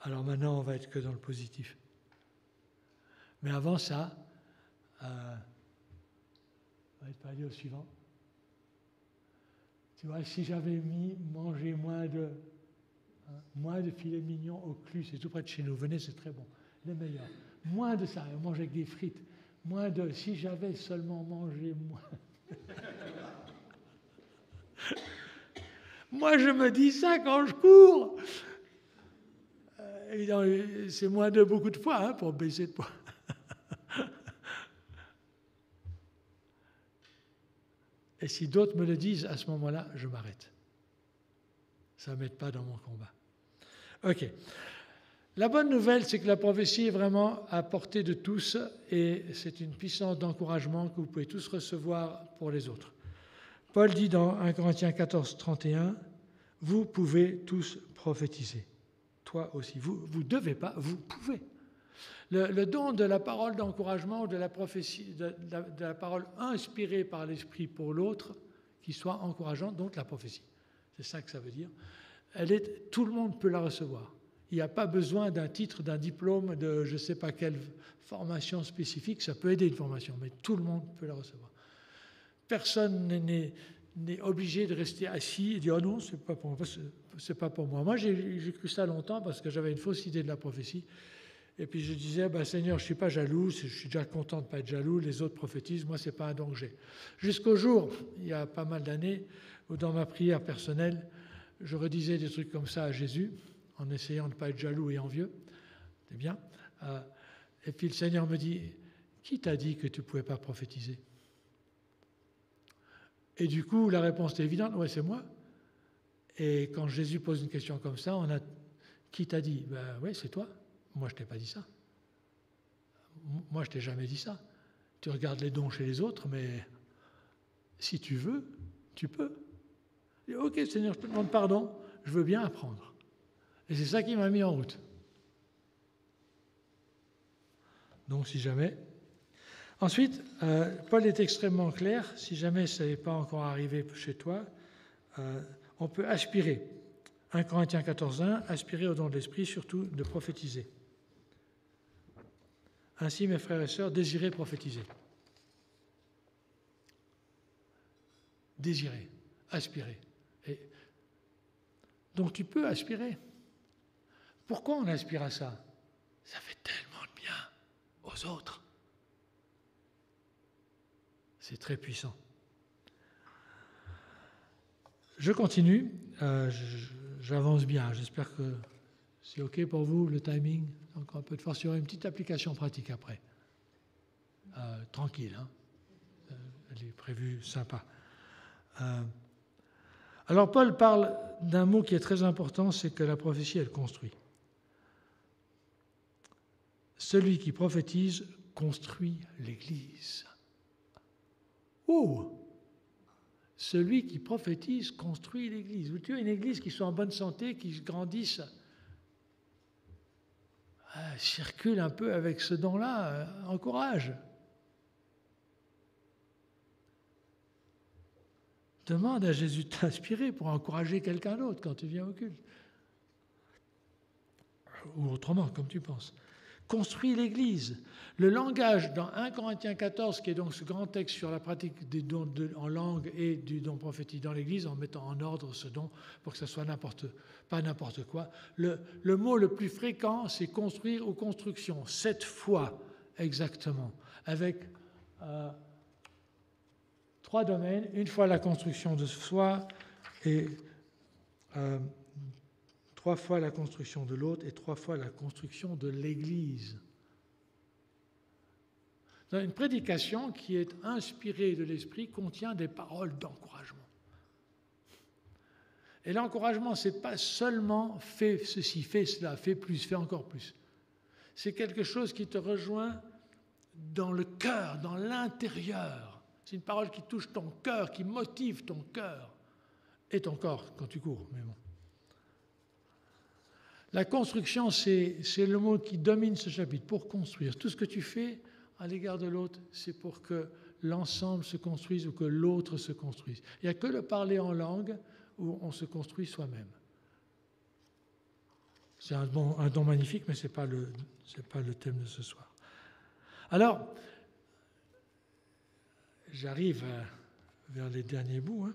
Alors maintenant, on va être que dans le positif. Mais avant ça, on va être parlé au suivant. Tu vois, si j'avais mangé moins de filets mignons au Clus, c'est tout près de chez nous, venez, c'est très bon, les meilleurs. Moins de ça, on mange avec des frites. Si j'avais seulement mangé moins. Moi, je me dis ça quand je cours. Évidemment, c'est moins de beaucoup de fois pour baisser de poids. Et si d'autres me le disent, à ce moment-là, je m'arrête. Ça ne m'aide pas dans mon combat. OK. La bonne nouvelle, c'est que la prophétie est vraiment à portée de tous et c'est une puissance d'encouragement que vous pouvez tous recevoir pour les autres. Paul dit dans 1 Corinthiens 14, 31, « Vous pouvez tous prophétiser. » Toi aussi. Vous ne devez pas, vous pouvez. Le don de la parole d'encouragement, de la prophétie, de la parole inspirée par l'Esprit pour l'autre, qui soit encourageante, donc la prophétie. C'est ça que ça veut dire. Tout le monde peut la recevoir. Il n'y a pas besoin d'un titre, d'un diplôme, de je ne sais pas quelle formation spécifique. Ça peut aider une formation, mais tout le monde peut la recevoir. Personne n'est obligé de rester assis et dire « Oh non, c'est pas pour moi. » Moi, j'ai cru ça longtemps parce que j'avais une fausse idée de la prophétie. Et puis je disais, Seigneur, je ne suis pas jaloux, je suis déjà content de ne pas être jaloux, les autres prophétisent, moi, ce n'est pas un don que j'ai. Jusqu'au jour, il y a pas mal d'années, où dans ma prière personnelle, je redisais des trucs comme ça à Jésus, en essayant de ne pas être jaloux et envieux. C'est bien. Et puis le Seigneur me dit, qui t'a dit que tu ne pouvais pas prophétiser? Et du coup, la réponse était évidente, ouais, c'est moi. Et quand Jésus pose une question comme ça, qui t'a dit? Oui, c'est toi. Moi, je ne t'ai pas dit ça. Moi, je ne t'ai jamais dit ça. Tu regardes les dons chez les autres, mais si tu veux, tu peux. Et, ok, Seigneur, je te demande pardon, je veux bien apprendre. Et c'est ça qui m'a mis en route. Donc, si jamais... Ensuite, Paul est extrêmement clair. Si jamais ça n'est pas encore arrivé chez toi, on peut aspirer. 1 Corinthiens 14:1, aspirer au don de l'Esprit, surtout de prophétiser. Ainsi, mes frères et sœurs, désirez prophétiser. Désirer, aspirer. Et donc tu peux aspirer. Pourquoi on aspire à ça? Ça fait tellement de bien aux autres. C'est très puissant. Je continue. J'avance bien. J'espère que c'est OK pour vous, le timing. Donc on peut te faire sur une petite application pratique après. tranquille. Hein. Elle est prévue sympa. Alors Paul parle d'un mot qui est très important, c'est que la prophétie, elle construit. Celui qui prophétise construit l'Église. Oh! Celui qui prophétise construit l'Église. Tu as une Église qui soit en bonne santé, qui grandisse, circule un peu avec ce don-là, encourage. Demande à Jésus de t'inspirer pour encourager quelqu'un d'autre quand tu viens au culte. Ou autrement, comme tu penses. Construis l'Église. Le langage dans 1 Corinthiens 14, qui est donc ce grand texte sur la pratique des dons en langue et du don prophétique dans l'Église, en mettant en ordre ce don pour que ce soit pas n'importe quoi. Le mot le plus fréquent, c'est construire ou construction. 7 fois exactement, avec 3 domaines. Une fois la construction de soi et 3 fois la construction de l'autre et 3 fois la construction de l'Église. Dans une prédication qui est inspirée de l'Esprit contient des paroles d'encouragement. Et l'encouragement, ce n'est pas seulement fais ceci, fais cela, fais plus, fais encore plus. C'est quelque chose qui te rejoint dans le cœur, dans l'intérieur. C'est une parole qui touche ton cœur, qui motive ton cœur et ton corps quand tu cours. Mais bon. La construction, c'est le mot qui domine ce chapitre. Pour construire, tout ce que tu fais à l'égard de l'autre, c'est pour que l'ensemble se construise ou que l'autre se construise. Il n'y a que le parler en langue où on se construit soi-même. C'est un don magnifique, mais ce n'est pas le thème de ce soir. Alors, j'arrive vers les derniers bouts. Hein.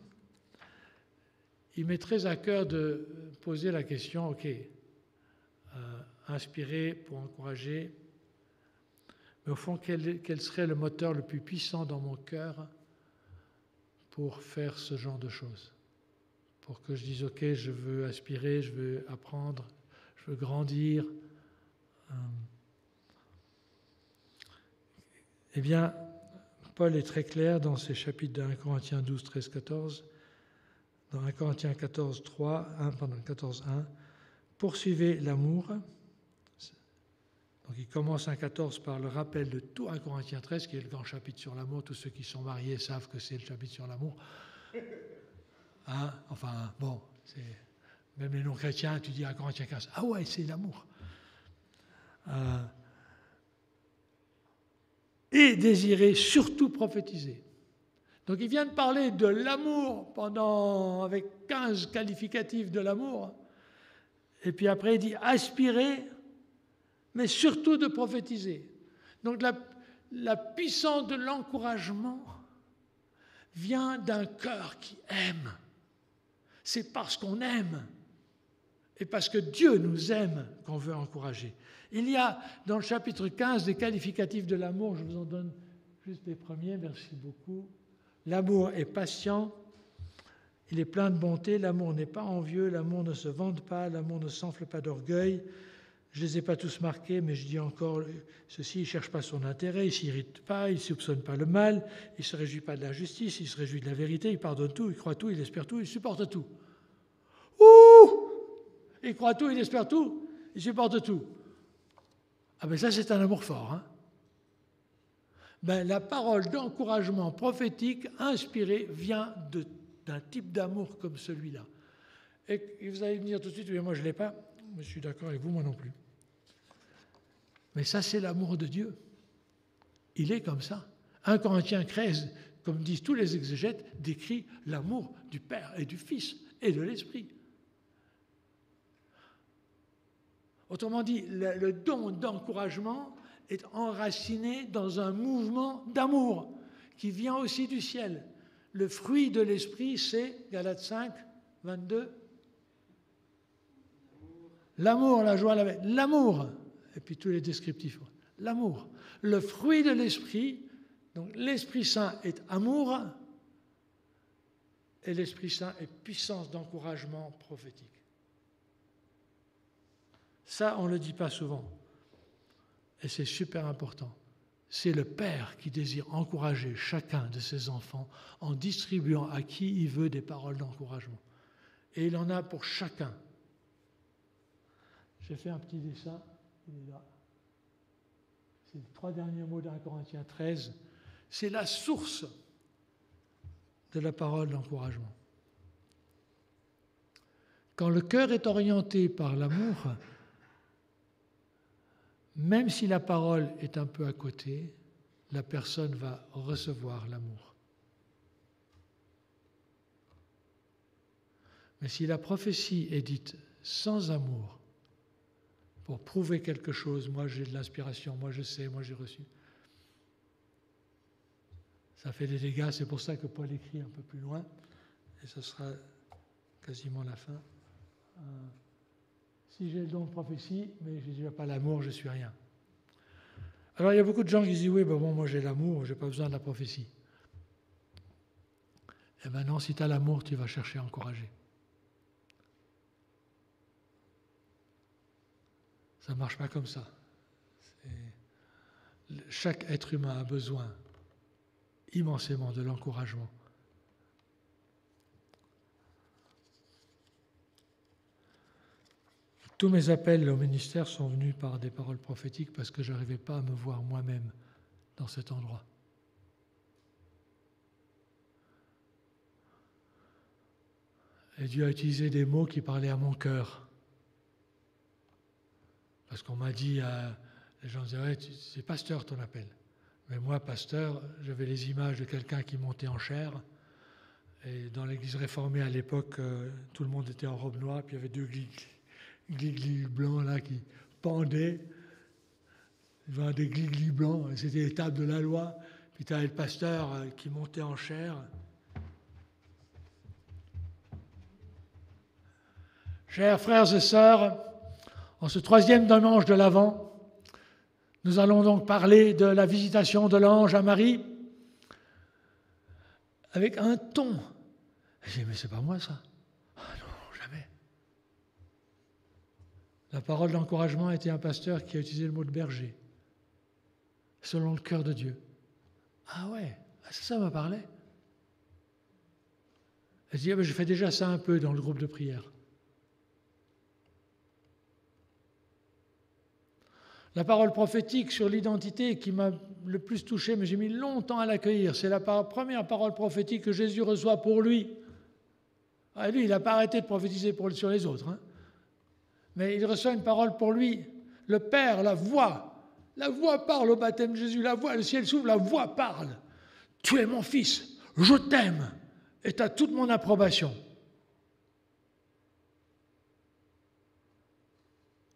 Il m'est très à cœur de poser la question, ok, inspirer pour encourager, mais au fond, quel serait le moteur le plus puissant dans mon cœur pour faire ce genre de choses? Pour que je dise, ok, je veux aspirer, je veux apprendre, je veux grandir. Eh bien, Paul est très clair dans ses chapitres de 1 Corinthiens 12, 13, 14, dans 1 Corinthiens 14, 3, 14, 1, poursuivez l'amour. Donc il commence 1,14 par le rappel de tout 1 Corinthiens 13, qui est le grand chapitre sur l'amour. Tous ceux qui sont mariés savent que c'est le chapitre sur l'amour. Hein? Enfin, bon, même les non-chrétiens, tu dis 1 Corinthiens 15, ah ouais, c'est l'amour. Et désirer surtout prophétiser. Donc il vient de parler de l'amour avec 15 qualificatifs de l'amour. Et puis après, il dit aspirer, mais surtout de prophétiser. Donc la puissance de l'encouragement vient d'un cœur qui aime. C'est parce qu'on aime et parce que Dieu nous aime qu'on veut encourager. Il y a dans le chapitre 15 des qualificatifs de l'amour, je vous en donne juste les premiers, merci beaucoup. L'amour est patient, il est plein de bonté, l'amour n'est pas envieux, l'amour ne se vante pas, l'amour ne s'enfle pas d'orgueil. Je ne les ai pas tous marqués, mais je dis encore ceci, il ne cherche pas son intérêt, il ne s'irrite pas, il ne soupçonne pas le mal, il ne se réjouit pas de l'injustice, il se réjouit de la vérité, il pardonne tout, il croit tout, il espère tout, il supporte tout. Ouh! Il croit tout, il espère tout, il supporte tout. Ah ben ça, c'est un amour fort. Hein? Ben, la parole d'encouragement prophétique inspirée vient d'un type d'amour comme celui-là. Et vous allez me dire tout de suite, oui, moi je ne l'ai pas, mais je suis d'accord avec vous, moi non plus. Mais ça, c'est l'amour de Dieu. Il est comme ça. 1 Corinthiens 13, comme disent tous les exégètes, décrit l'amour du Père et du Fils et de l'Esprit. Autrement dit, le don d'encouragement est enraciné dans un mouvement d'amour qui vient aussi du ciel. Le fruit de l'Esprit, c'est, Galates 5, 22, l'amour, la joie, l'amour, et puis tous les descriptifs, l'amour. Le fruit de l'Esprit, donc l'Esprit Saint est amour, et l'Esprit Saint est puissance d'encouragement prophétique. Ça, on ne le dit pas souvent. Et c'est super important. c'est le Père qui désire encourager chacun de ses enfants en distribuant à qui il veut des paroles d'encouragement. Et il en a pour chacun. J'ai fait un petit dessin, il est là. C'est les 3 derniers mots d'A Corinthiens 13. C'est la source de la parole d'encouragement. Quand le cœur est orienté par l'amour, même si la parole est un peu à côté, la personne va recevoir l'amour. Mais si la prophétie est dite sans amour, pour prouver quelque chose, moi j'ai de l'inspiration, moi je sais, moi j'ai reçu, ça fait des dégâts, c'est pour ça que Paul écrit un peu plus loin, et ce sera quasiment la fin. Si j'ai le don de prophétie, mais je n'ai pas l'amour, je ne suis rien. Alors il y a beaucoup de gens qui disent, oui, ben bon, moi j'ai l'amour, je n'ai pas besoin de la prophétie. Eh bien non, si tu as l'amour, tu vas chercher à encourager. Ça ne marche pas comme ça. Chaque être humain a besoin immensément de l'encouragement. Tous mes appels au ministère sont venus par des paroles prophétiques parce que je n'arrivais pas à me voir moi-même dans cet endroit. Et Dieu a utilisé des mots qui parlaient à mon cœur. Parce qu'on m'a dit, les gens disaient, ouais, c'est pasteur ton appel. Mais moi, pasteur, j'avais les images de quelqu'un qui montait en chair. Et dans l'église réformée à l'époque, tout le monde était en robe noire, puis il y avait 2 glis blancs là qui pendaient. Il y avait des glis blancs, c'était les tables de la loi. Puis tu avais le pasteur qui montait en chair. Chers frères et sœurs, en ce 3e dimanche de l'Avent, nous allons donc parler de la visitation de l'ange à Marie avec un ton. J'ai dit, mais c'est pas moi ça. Ah non, jamais. La parole d'encouragement était un pasteur qui a utilisé le mot de berger, selon le cœur de Dieu. Ah ouais, ça m'a parlé. Elle dit, ah ben, je fais déjà ça un peu dans le groupe de prière. La parole prophétique sur l'identité qui m'a le plus touché, mais j'ai mis longtemps à l'accueillir, c'est la première parole prophétique que Jésus reçoit pour lui. Ah, lui, il n'a pas arrêté de prophétiser sur les autres. Hein. Mais il reçoit une parole pour lui. Le Père, la voix parle au baptême de Jésus. La voix, le ciel s'ouvre, la voix parle. Tu es mon fils, je t'aime, et tu as toute mon approbation.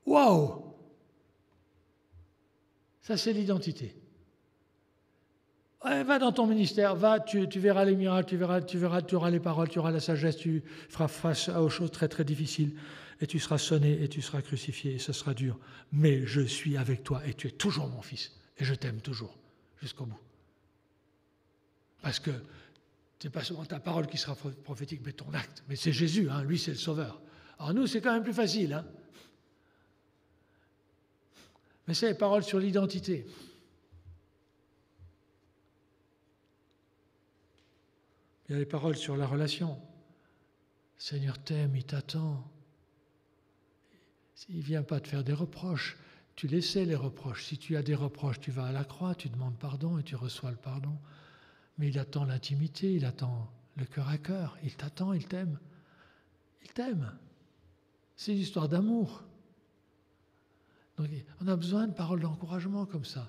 Waouh! Ça, c'est l'identité. Ouais, va dans ton ministère, va, tu verras les miracles, tu auras les paroles, tu auras la sagesse, tu feras face aux choses très très difficiles, et tu seras sonné, et tu seras crucifié, et ce sera dur. Mais je suis avec toi, et tu es toujours mon fils, et je t'aime toujours, jusqu'au bout. Parce que ce n'est pas seulement ta parole qui sera prophétique, mais ton acte. Mais c'est Jésus, hein, lui c'est le Sauveur. Alors nous, c'est quand même plus facile, hein. Mais c'est les paroles sur l'identité. Il y a les paroles sur la relation. Le Seigneur t'aime, il t'attend. Il ne vient pas te faire des reproches. Tu les sais, les reproches. Si tu as des reproches, tu vas à la croix, tu demandes pardon et tu reçois le pardon. Mais il attend l'intimité, il attend le cœur à cœur. Il t'attend, il t'aime. Il t'aime. C'est une histoire d'amour. Donc, on a besoin de paroles d'encouragement comme ça.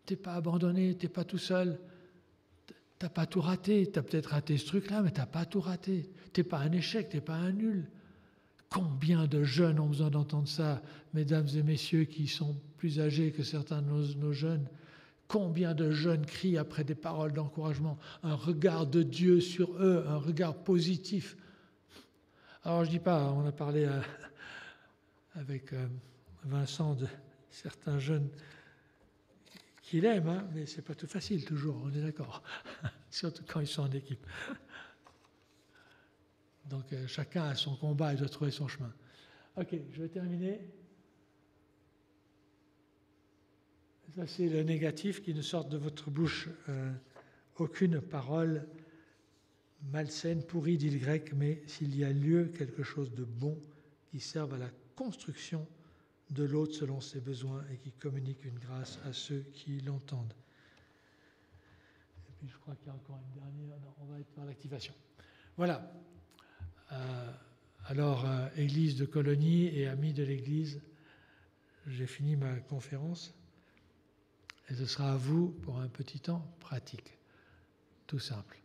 Tu n'es pas abandonné, tu n'es pas tout seul. Tu n'as pas tout raté. Tu as peut-être raté ce truc-là, mais tu n'as pas tout raté. Tu n'es pas un échec, tu n'es pas un nul. Combien de jeunes ont besoin d'entendre ça, mesdames et messieurs qui sont plus âgés que certains de nos jeunes? Combien de jeunes crient après des paroles d'encouragement, un regard de Dieu sur eux, un regard positif. Alors je ne dis pas, on a parlé avec Vincent de certains jeunes qu'il aime, hein, mais ce n'est pas tout facile toujours, on est d'accord, surtout quand ils sont en équipe. Donc chacun a son combat et doit trouver son chemin. Ok, je vais terminer. Ça, c'est le négatif, qui ne sorte de votre bouche aucune parole malsaine, pourrie, dit le grec, mais s'il y a lieu quelque chose de bon qui serve à la construction de l'autre selon ses besoins et qui communique une grâce à ceux qui l'entendent. Et puis je crois qu'il y a encore une dernière. Non, on va être par l'activation. Voilà. Alors, Église de Colonie et amis de l'Église, j'ai fini ma conférence et ce sera à vous pour un petit temps pratique, tout simple.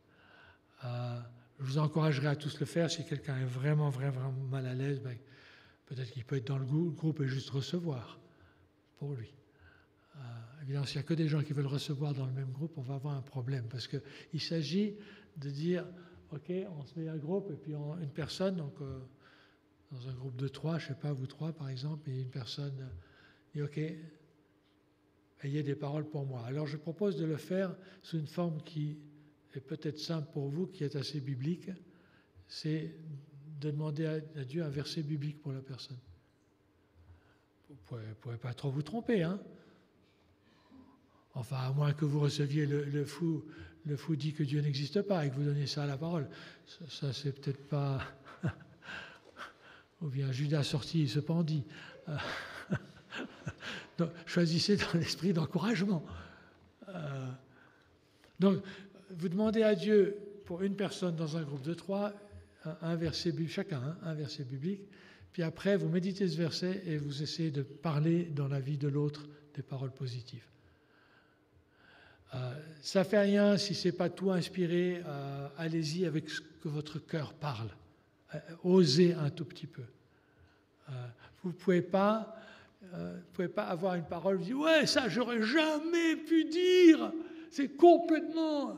Je vous encouragerai à tous le faire. Si quelqu'un est vraiment mal à l'aise, ben, peut-être qu'il peut être dans le groupe et juste recevoir pour lui. Évidemment, s'il n'y a que des gens qui veulent recevoir dans le même groupe, on va avoir un problème parce qu'il s'agit de dire, OK, on se met un groupe et puis une personne, donc dans un groupe de 3, je ne sais pas, vous 3 par exemple, et une personne dit, OK, ayez des paroles pour moi. Alors je propose de le faire sous une forme qui est peut-être simple pour vous, qui est assez biblique, c'est de demander à Dieu un verset biblique pour la personne. Vous ne pouvez pas trop vous tromper, hein. Enfin, à moins que vous receviez le fou dit que Dieu n'existe pas et que vous donniez ça à la parole. Ça c'est peut-être pas... Ou bien Judas sorti, il se pendit. Donc, choisissez dans l'esprit d'encouragement. Donc, vous demandez à Dieu, pour une personne dans un groupe de 3, un verset biblique, chacun, un verset biblique, puis après, vous méditez ce verset et vous essayez de parler dans la vie de l'autre des paroles positives. Ça ne fait rien si ce n'est pas tout inspiré, allez-y avec ce que votre cœur parle. Osez un tout petit peu. Vous ne pouvez pas avoir une parole, vous dites « Ouais, ça, j'aurais jamais pu dire, c'est complètement... »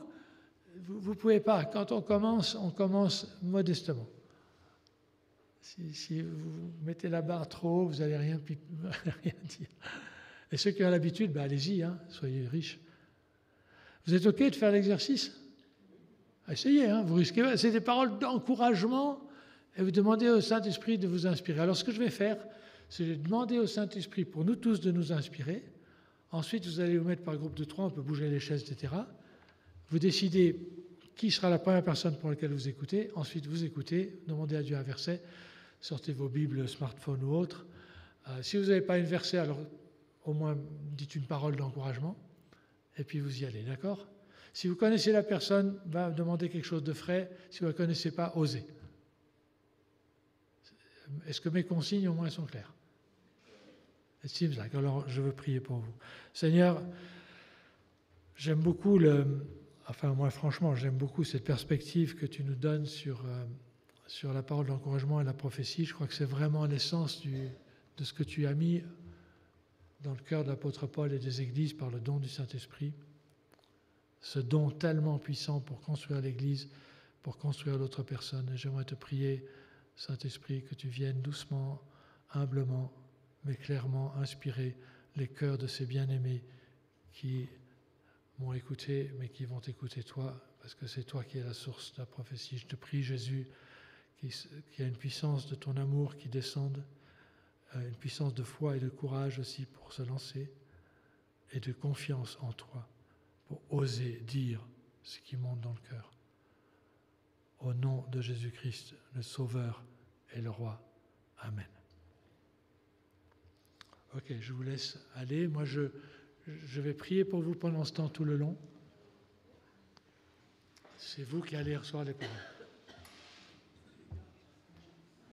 Vous ne pouvez pas. Quand on commence modestement. Si vous mettez la barre trop haut, vous n'allez rien dire. Et ceux qui ont l'habitude, ben allez-y, hein, soyez riches. Vous êtes OK de faire l'exercice? Essayez, hein, vous risquez. C'est des paroles d'encouragement et vous demandez au Saint-Esprit de vous inspirer. Alors ce que je vais faire, c'est demander au Saint-Esprit pour nous tous de nous inspirer. Ensuite, vous allez vous mettre par groupe de 3, on peut bouger les chaises, etc. Vous décidez qui sera la première personne pour laquelle vous écoutez. Ensuite, vous écoutez, demandez à Dieu un verset, sortez vos Bibles, smartphone ou autre. Si vous n'avez pas un verset, alors au moins dites une parole d'encouragement. Et puis vous y allez, d'accord? Si vous connaissez la personne, demandez quelque chose de frais. Si vous ne la connaissez pas, osez. Est-ce que mes consignes au moins sont claires? It seems like. Alors je veux prier pour vous. Seigneur, j'aime beaucoup moi franchement, j'aime beaucoup cette perspective que tu nous donnes sur la parole d'encouragement et la prophétie. Je crois que c'est vraiment l'essence de ce que tu as mis dans le cœur de l'apôtre Paul et des églises par le don du Saint-Esprit. Ce don tellement puissant pour construire l'Église, pour construire l'autre personne. Et j'aimerais te prier, Saint-Esprit, que tu viennes doucement, humblement, mais clairement inspirer les cœurs de ces bien-aimés qui m'ont écouté, mais qui vont t'écouter toi, parce que c'est toi qui es la source de la prophétie. Je te prie, Jésus, qu'il y ait une puissance de ton amour qui descende, une puissance de foi et de courage aussi pour se lancer, et de confiance en toi, pour oser dire ce qui monte dans le cœur. Au nom de Jésus-Christ, le Sauveur et le Roi. Amen. Ok, je vous laisse aller. Moi, je vais prier pour vous pendant ce temps tout le long. C'est vous qui allez recevoir les paroles.